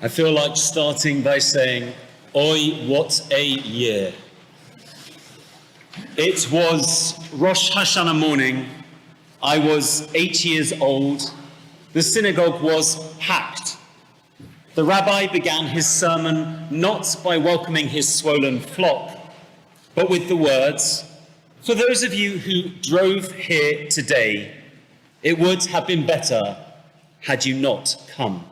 I feel like starting by saying, Oi, what a year. It was Rosh Hashanah morning. I was 8 years old. The synagogue was packed. The Rabbi began his sermon not by welcoming his swollen flock, but with the words, "For those of you who drove here today, it would have been better had you not come."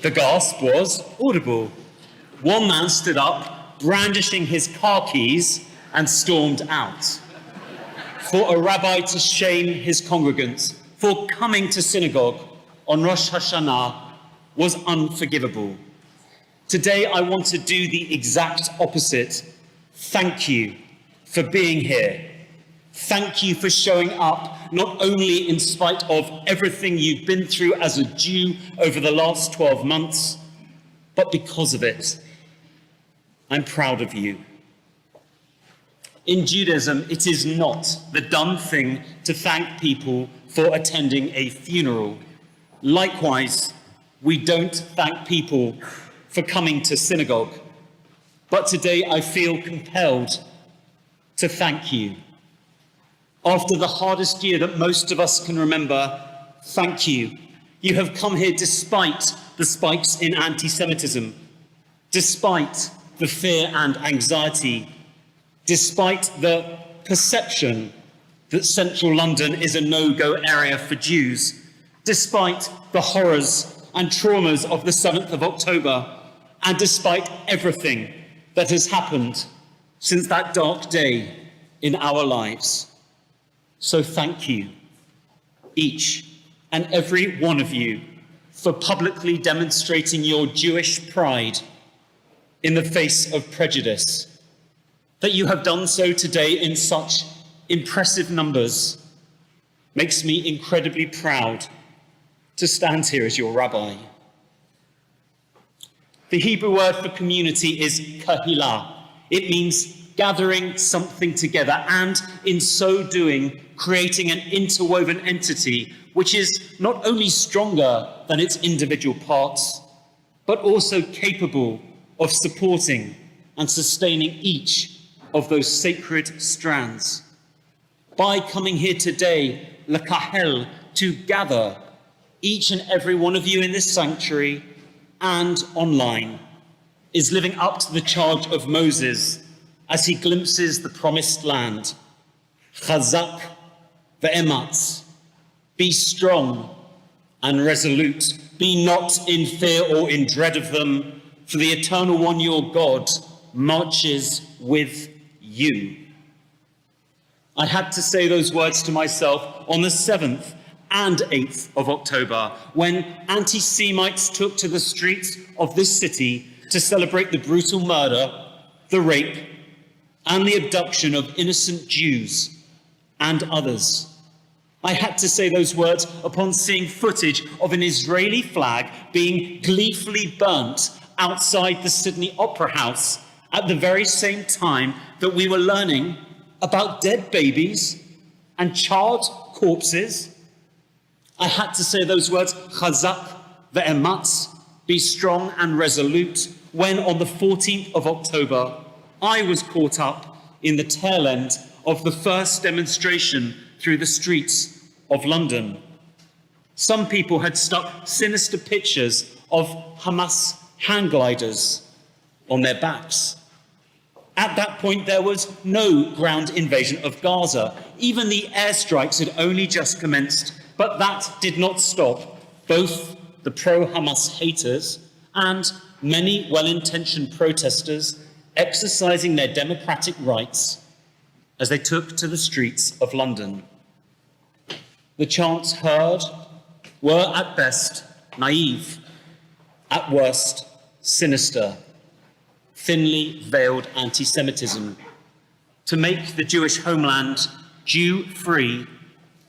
The gasp was audible. One man stood up, brandishing his car keys, and stormed out. For a rabbi to shame his congregants for coming to synagogue on Rosh Hashanah was unforgivable. Today I want to do the exact opposite. Thank you for being here. Thank you for showing up, not only in spite of everything you've been through as a Jew over the last 12 months, but because of it. I'm proud of you. In Judaism, it is not the done thing to thank people for attending a funeral. Likewise, we don't thank people for coming to synagogue. But today I feel compelled to thank you. After the hardest year that most of us can remember, thank you. You have come here despite the spikes in anti-Semitism, despite the fear and anxiety, despite the perception that central London is a no-go area for Jews, despite the horrors and traumas of the 7th of October, and despite everything that has happened since that dark day in our lives. So thank you, each and every one of you, for publicly demonstrating your Jewish pride in the face of prejudice. That you have done so today in such impressive numbers makes me incredibly proud to stand here as your rabbi. The Hebrew word for community is kahilah. It means gathering something together and, in so doing, creating an interwoven entity which is not only stronger than its individual parts, but also capable of supporting and sustaining each of those sacred strands. By coming here today, lekahel, to gather, each and every one of you in this sanctuary and online is living up to the charge of Moses as he glimpses the promised land. Chazak ve'ematz, be strong and resolute. Be not in fear or in dread of them, for the Eternal One, your God, marches with you. I had to say those words to myself on the 7th and 8th of October, when anti-Semites took to the streets of this city to celebrate the brutal murder, the rape, and the abduction of innocent Jews and others. I had to say those words upon seeing footage of an Israeli flag being gleefully burnt outside the Sydney Opera House at the very same time that we were learning about dead babies and charred corpses. I had to say those words, Chazak ve'ematz, be strong and resolute, when on the 14th of October, I was caught up in the tail end of the first demonstration through the streets of London. Some people had stuck sinister pictures of Hamas hang gliders on their backs. At that point, there was no ground invasion of Gaza. Even the airstrikes had only just commenced, but that did not stop both the pro-Hamas haters and many well-intentioned protesters exercising their democratic rights as they took to the streets of London. The chants heard were at best naive, at worst sinister, thinly veiled anti-Semitism to make the Jewish homeland Jew-free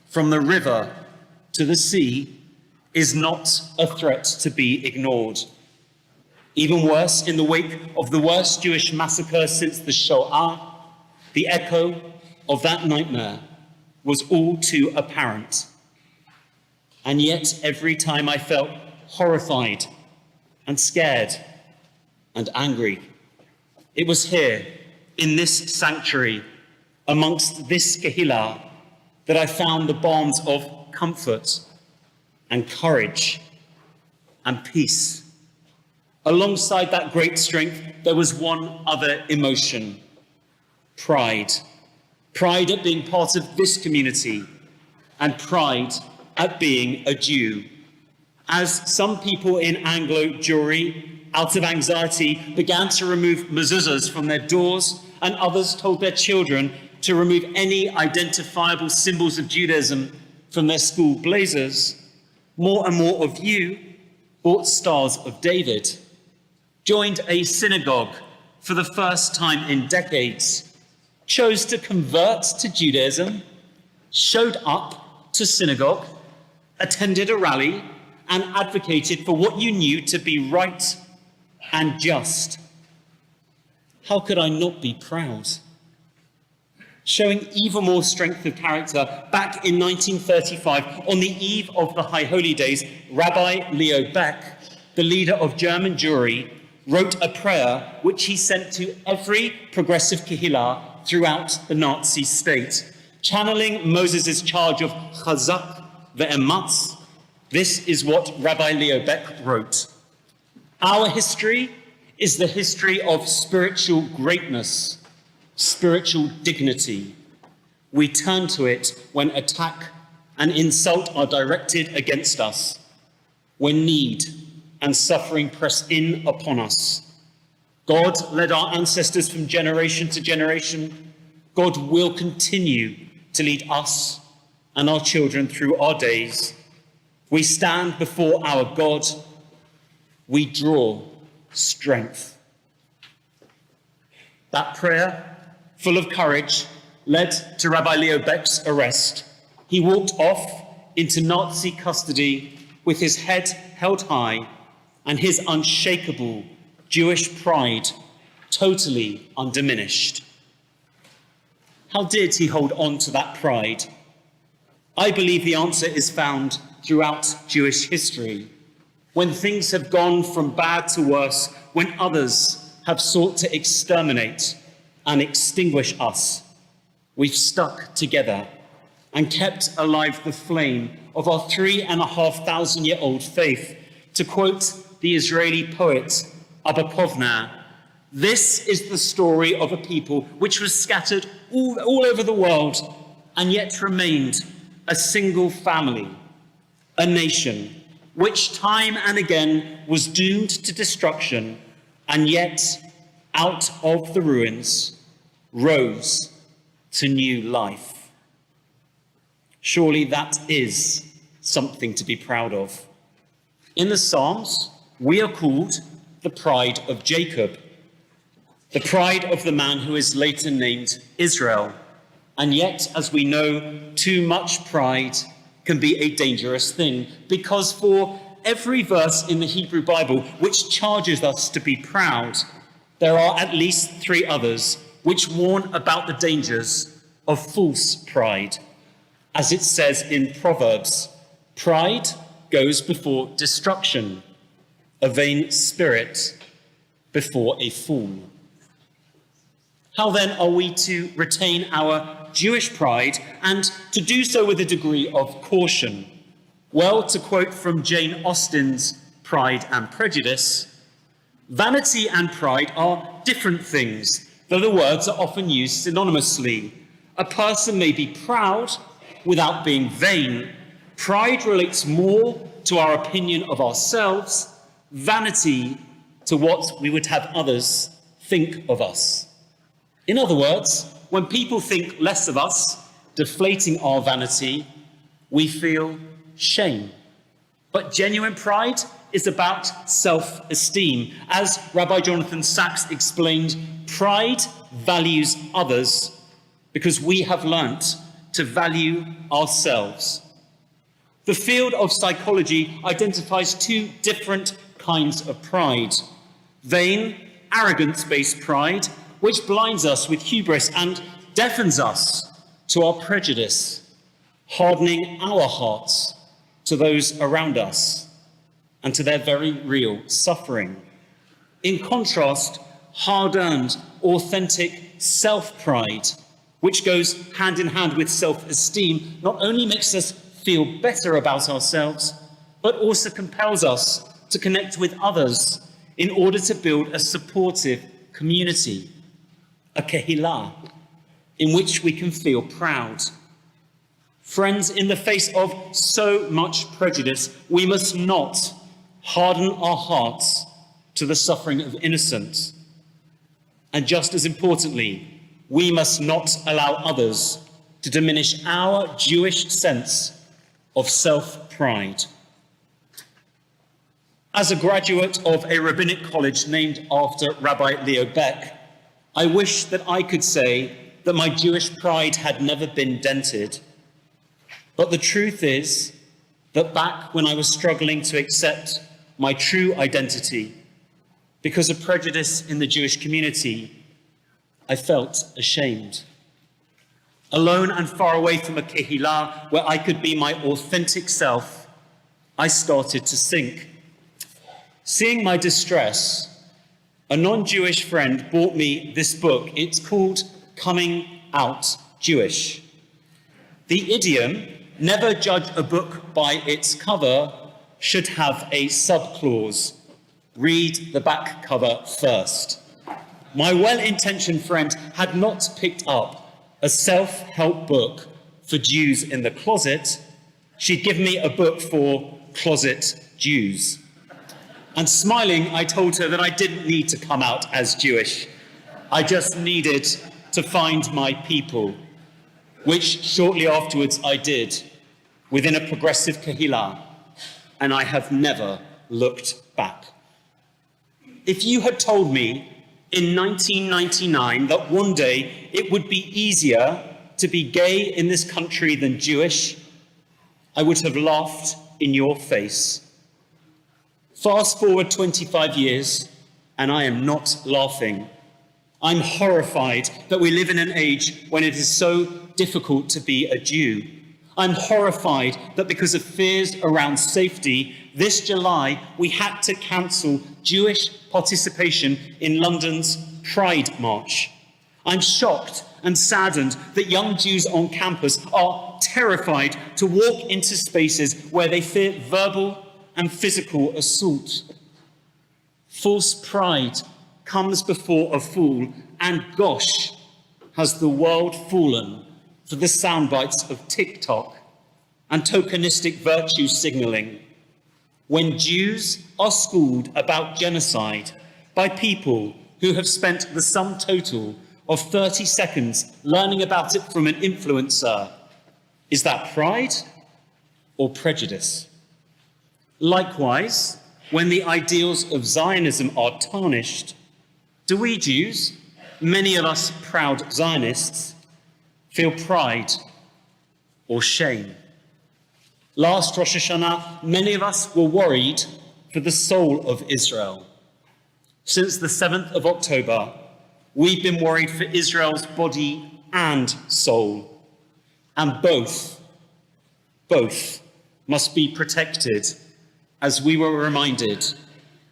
from the river to the sea is not a threat to be ignored. Even worse, in the wake of the worst Jewish massacre since the Shoah, the echo of that nightmare was all too apparent. And yet, every time I felt horrified and scared and angry. It was here, in this sanctuary, amongst this Kehillah, that I found the bonds of comfort and courage and peace. Alongside that great strength, there was one other emotion: pride. Pride at being part of this community, and pride at being a Jew. As some people in Anglo Jewry, out of anxiety, began to remove mezuzahs from their doors, and others told their children to remove any identifiable symbols of Judaism from their school blazers, more and more of you bought Stars of David, joined a synagogue for the first time in decades, chose to convert to Judaism, showed up to synagogue, attended a rally, and advocated for what you knew to be right and just. How could I not be proud? Showing even more strength of character, back in 1935, on the eve of the High Holy Days, Rabbi Leo Beck, the leader of German Jewry, wrote a prayer which he sent to every progressive Kehillah throughout the Nazi state, channeling Moses' charge of Chazak ve'ematz. This is what Rabbi Leo Beck wrote: "Our history is the history of spiritual greatness, spiritual dignity. We turn to it when attack and insult are directed against us, when need and suffering press in upon us. God led our ancestors from generation to generation. God will continue to lead us and our children through our days. We stand before our God. We draw strength." That prayer, full of courage, led to Rabbi Leo Beck's arrest. He walked off into Nazi custody with his head held high and his unshakable Jewish pride totally undiminished. How did he hold on to that pride? I believe the answer is found throughout Jewish history. When things have gone from bad to worse, when others have sought to exterminate and extinguish us, we've stuck together and kept alive the flame of our 3,500-year-old faith. To quote the Israeli poet Abba Kovner, "This is the story of a people which was scattered all over the world and yet remained a single family, a nation which time and again was doomed to destruction, and yet out of the ruins rose to new life." Surely that is something to be proud of. In the Psalms, we are called the pride of Jacob, the pride of the man who is later named Israel. And yet, as we know, too much pride can be a dangerous thing, because for every verse in the Hebrew Bible which charges us to be proud, there are at least 3 others which warn about the dangers of false pride. As it says in Proverbs, "Pride goes before destruction, a vain spirit before a fool." How then are we to retain our Jewish pride, and to do so with a degree of caution? Well, to quote from Jane Austen's Pride and Prejudice, "Vanity and pride are different things, though the words are often used synonymously. A person may be proud without being vain. Pride relates more to our opinion of ourselves, vanity to what we would have others think of us." In other words, when people think less of us, deflating our vanity, we feel shame. But genuine pride is about self-esteem. As Rabbi Jonathan Sachs explained, pride values others because we have learnt to value ourselves. The field of psychology identifies 2 different kinds of pride: vain, arrogance-based pride, which blinds us with hubris and deafens us to our prejudice, hardening our hearts to those around us. and to their very real suffering. In contrast, hard-earned, authentic self-pride, which goes hand in hand with self-esteem, not only makes us feel better about ourselves, but also compels us to connect with others in order to build a supportive community, a kehillah, in which we can feel proud. Friends, in the face of so much prejudice, we must not harden our hearts to the suffering of innocents. And just as importantly, we must not allow others to diminish our Jewish sense of self-pride. As a graduate of a rabbinic college named after Rabbi Leo Beck, I wish that I could say that my Jewish pride had never been dented. But the truth is that back when I was struggling to accept my true identity because of prejudice in the Jewish community, I felt ashamed. Alone and far away from a kehillah where I could be my authentic self, I started to sink. Seeing my distress, a non-Jewish friend bought me this book. It's called Coming Out Jewish. The idiom, never judge a book by its cover, should have a subclause. Read the back cover first. My well-intentioned friend had not picked up a self-help book for Jews in the closet. She'd given me a book for closet Jews. And smiling, I told her that I didn't need to come out as Jewish. I just needed to find my people, which shortly afterwards I did within a progressive kehillah, and I have never looked back. If you had told me in 1999 that one day it would be easier to be gay in this country than Jewish, I would have laughed in your face. Fast forward 25 years, and I am not laughing. I'm horrified that we live in an age when it is so difficult to be a Jew. I'm horrified that because of fears around safety, this July we had to cancel Jewish participation in London's Pride March. I'm shocked and saddened that young Jews on campus are terrified to walk into spaces where they fear verbal and physical assault. False pride comes before a fool, and gosh, has the world fallen for the sound bites of TikTok and tokenistic virtue signaling. When Jews are schooled about genocide by people who have spent the sum total of 30 seconds learning about it from an influencer, is that pride or prejudice? Likewise, when the ideals of Zionism are tarnished, do we Jews, many of us proud Zionists, feel pride or shame? Last Rosh Hashanah, many of us were worried for the soul of Israel. Since the 7th of October, we've been worried for Israel's body and soul, and both must be protected, as we were reminded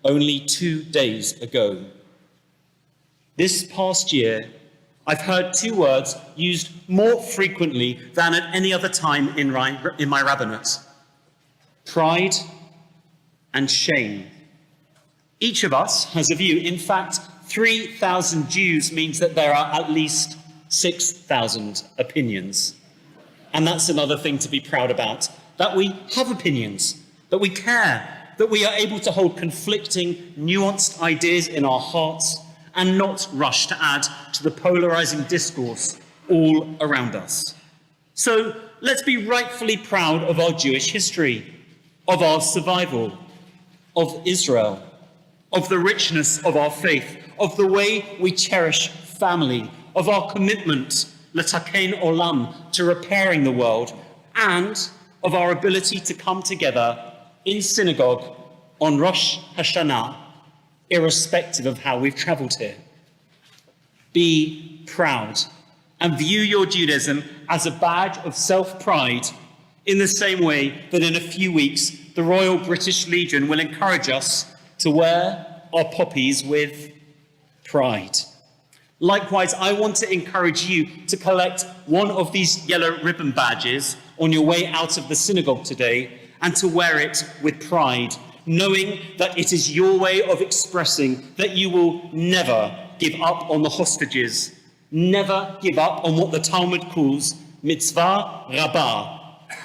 only 2 days ago. This past year, I've heard two words used more frequently than at any other time in my rabbinate: pride and shame. Each of us has a view. In fact, 3,000 Jews means that there are at least 6,000 opinions. And that's another thing to be proud about, that we have opinions, that we care, that we are able to hold conflicting, nuanced ideas in our hearts and not rush to add to the polarizing discourse all around us. So let's be rightfully proud of our Jewish history, of our survival, of Israel, of the richness of our faith, of the way we cherish family, of our commitment, l'taken olam, to repairing the world, and of our ability to come together in synagogue on Rosh Hashanah, irrespective of how we've traveled here. Be proud and view your Judaism as a badge of self-pride in the same way that in a few weeks, the Royal British Legion will encourage us to wear our poppies with pride. Likewise, I want to encourage you to collect one of these yellow ribbon badges on your way out of the synagogue today and to wear it with pride, knowing that it is your way of expressing that you will never give up on the hostages, never give up on what the Talmud calls mitzvah rabbah,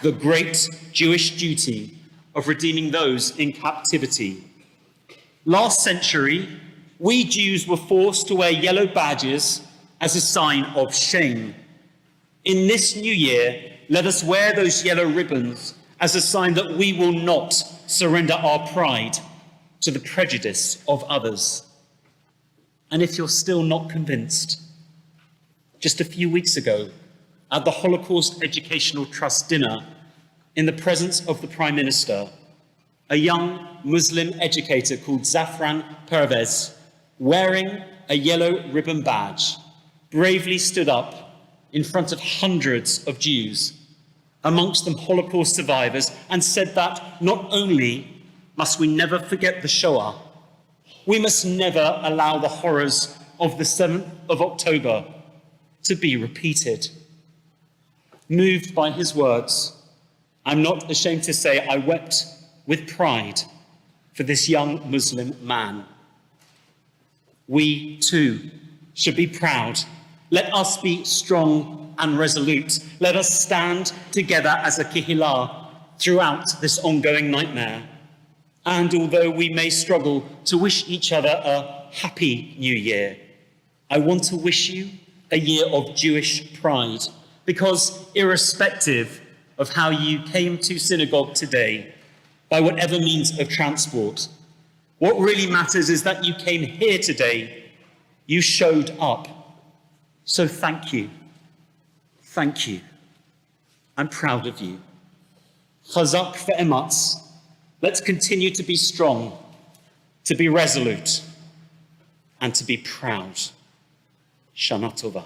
the great Jewish duty of redeeming those in captivity. Last century, we Jews were forced to wear yellow badges as a sign of shame. In this new year, let us wear those yellow ribbons as a sign that we will not surrender our pride to the prejudice of others. And if you're still not convinced, just a few weeks ago, at the Holocaust Educational Trust dinner, in the presence of the Prime Minister, a young Muslim educator called Zafran Pervez, wearing a yellow ribbon badge, bravely stood up in front of hundreds of Jews, amongst them Holocaust survivors, and said that not only must we never forget the Shoah, we must never allow the horrors of the 7th of October to be repeated. Moved by his words, I'm not ashamed to say I wept with pride for this young Muslim man. We too should be proud. Let us be strong and resolute. Let us stand together as a kehillah throughout this ongoing nightmare. And although we may struggle to wish each other a happy new year, I want to wish you a year of Jewish pride, because irrespective of how you came to synagogue today, by whatever means of transport, what really matters is that you came here today, you showed up. So thank you. Thank you. I'm proud of you. Chazak ve'ematz. Let's continue to be strong, to be resolute, and to be proud. Shana Tova.